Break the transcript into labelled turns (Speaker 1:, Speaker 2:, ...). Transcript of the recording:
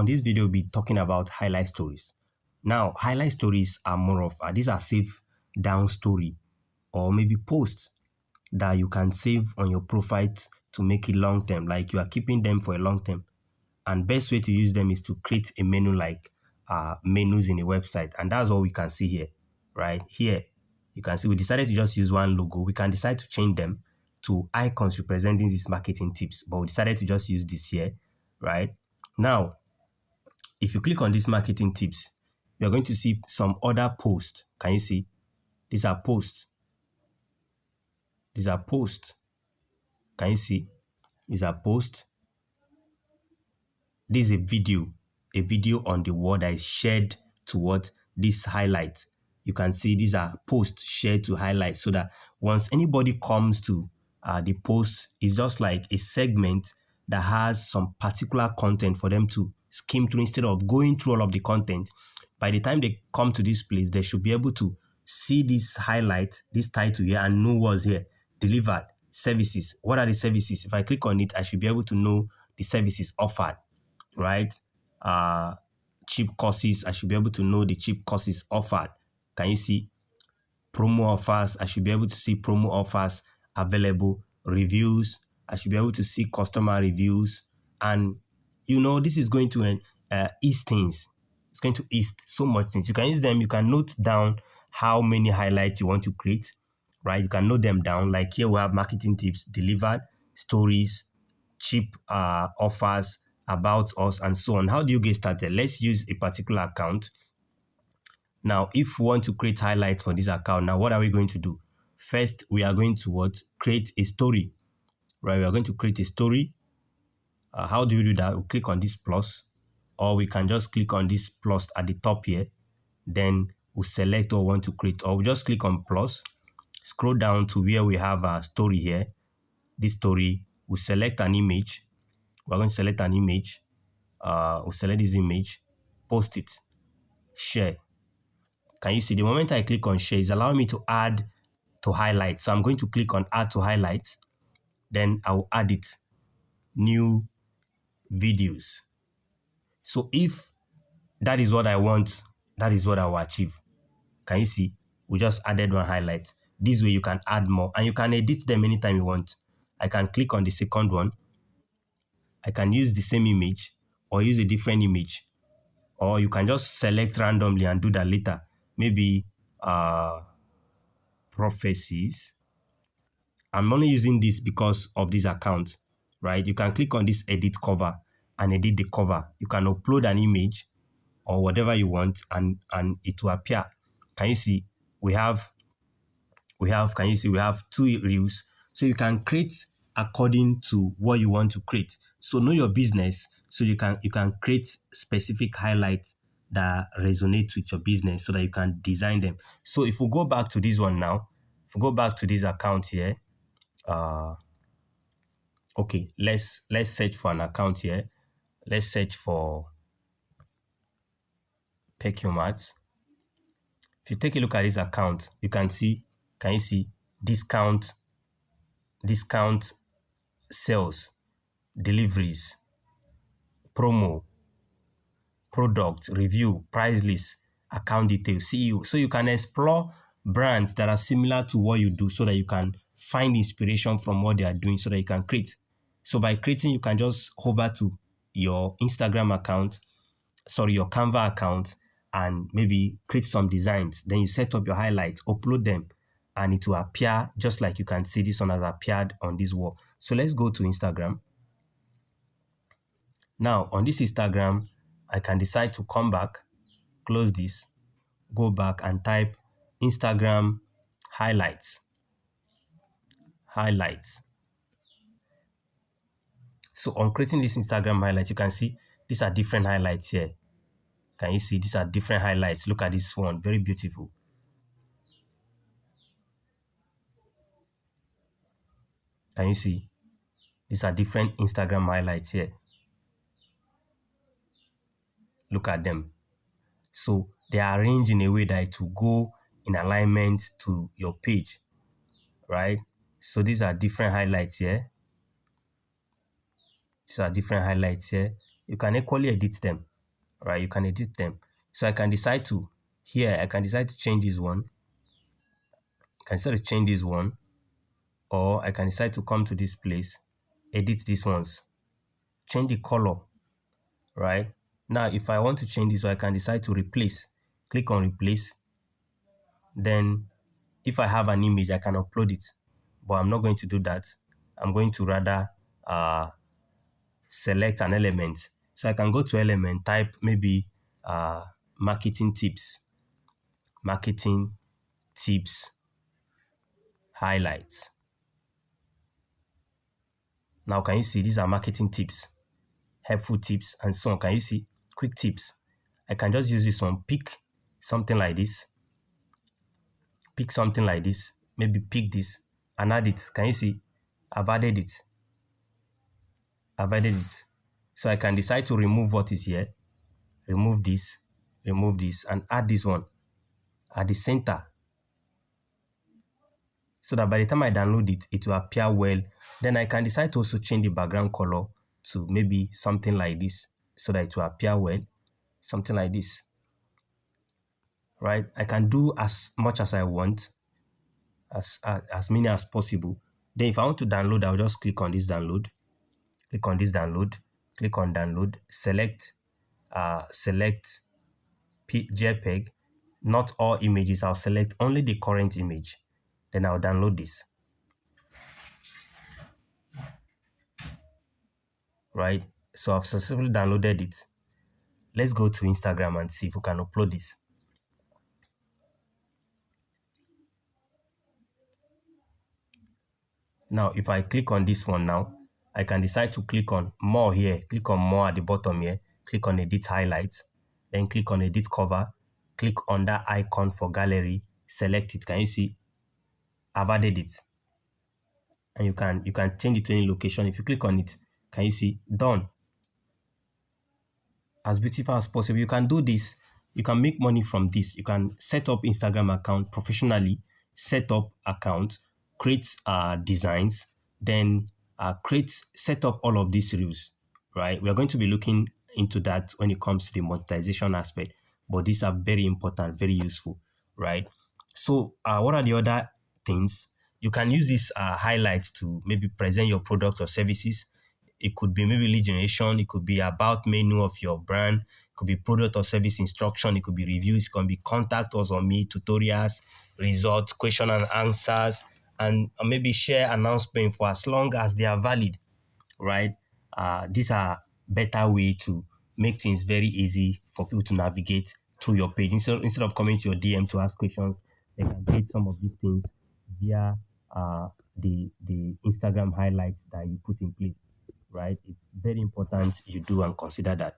Speaker 1: On this video, we'll be talking about highlight stories. Now, highlight stories are more of, these are save down story or maybe posts that you can save on your profile to make it long term, like you are keeping them for a long term. And best way to use them is to create a menu like menus in a website. And that's all we can see here, right? Here, you can see we decided to just use one logo. We can decide to change them to icons representing these marketing tips, but we decided to just use this here, right? Now, if you click on these marketing tips, you're going to see some other posts. Can you see? These are posts. These are posts. Can you see? These are posts. This is a video on the wall that is shared toward this highlight. You can see these are posts shared to highlight so that once anybody comes to the post, it's just like a segment that has some particular content for them to skim through instead of going through all of the content. By the time they come to this place, they should be able to see this highlight, this title here, and know what's here. Delivered services. What are the services? If I click on it, I should be able to know the services offered, right? Cheap courses, I should be able to know the cheap courses offered. Can you see? Promo offers, I should be able to see promo offers available. Reviews, I should be able to see customer reviews. And this is going to ease things. It's going to ease so much things. You can use them. You can note down how many highlights you want to create, right? You can note them down. Like here we have marketing tips, delivered, stories, cheap offers, about us, and so on. How do you get started? Let's use a particular account. Now, if we want to create highlights for this account, now what are we going to do? First, we are going to create a story, right? We are going to create a story. How do you do that? We'll click on this plus, or we can just click on this plus at the top here. Then we'll select what we want to create, or we'll just click on plus, scroll down to where we have a story here. This story, we'll select an image. We're going to select an image. We'll select this image, post it, share. Can you see? The moment I click on share, it's allowing me to add to highlight. So I'm going to click on add to highlight. Then I will add it, new videos. So if that is what I want, that is what I will achieve. Can you see? We just added one highlight. This way you can add more and you can edit them anytime you want. I can click on the second one. I can use the same image or use a different image, or you can just select randomly and do that later. Maybe prophecies. I'm only using this because of this account, right? You can click on this edit cover and edit the cover. You can upload an image or whatever you want and it will appear. Can you see? We have two reels. So you can create according to what you want to create. So know your business so you can create specific highlights that resonate with your business so that you can design them. So if we go back to this one now, if we go back to this account here, okay, let's search for an account here. Let's search for Pecumat. If you take a look at this account, you can see, can you see discount sales, deliveries, promo, product, review, price list, account details, CEO. So you can explore brands that are similar to what you do so that you can find inspiration from what they are doing so that you can create. So by creating, you can just hover to your Instagram account, your Canva account, and maybe create some designs. Then you set up your highlights, upload them, and it will appear just like you can see this one has appeared on this wall. So let's go to Instagram. Now on this Instagram, I can decide to come back, close this, go back and type Instagram highlights. So on creating this Instagram highlights, you can see these are different highlights here. Can you see these are different highlights? Look at this one, very beautiful. Can you see? These are different Instagram highlights here. Look at them. So they are arranged in a way that it will go in alignment to your page, right? So these are different highlights here. You can equally edit them. right? You can edit them. So I can decide to, here, I can decide to change this one. I can decide to change this one, or I can decide to come to this place, edit these ones, change the color, right? Now, if I want to change this, so I can decide to replace, click on replace. Then if I have an image, I can upload it, but I'm not going to do that. I'm going to rather select an element. So I can go to element, type maybe uh, marketing tips, marketing tips, highlights. Now, can you see these are marketing tips, helpful tips, and so on? Can you see quick tips? I can just use this one, pick something like this, maybe pick this and add it. Can you see? I've added it. I've added it. So I can decide to remove what is here, remove this, and add this one at the center, so that by the time I download it, it will appear well. Then I can decide to also change the background color to maybe something like this, so that it will appear well, something like this, right? I can do as much as I want, as many as possible. Then if I want to download, I'll just click on this download, click on this download, click on download, select JPEG, not all images. I'll select only the current image. Then I'll download this. Right? So I've successfully downloaded it. Let's go to Instagram and see if we can upload this. Now, if I click on this one now, I can decide to click on more here. Click on more at the bottom here. Click on edit highlights. Then click on edit cover. Click on that icon for gallery. Select it. Can you see? I've added it. And you can change it to any location. If you click on it, can you see? Done. As beautiful as possible. You can do this. You can make money from this. You can set up Instagram account professionally, set up account, create designs, then set up all of these reels, right? We are going to be looking into that when it comes to the monetization aspect, but these are very important, very useful, right? So what are the other things? You can use this highlights to maybe present your product or services. It could be maybe lead generation. It could be about menu of your brand. It could be product or service instruction. It could be reviews. It can be contact us on me, tutorials, results, question and answers, and maybe share announcement for as long as they are valid, right? These are better way to make things very easy for people to navigate through your page. Instead of coming to your DM to ask questions, they can get some of these things via the Instagram highlights that you put in place, right? It's very important you do and consider that.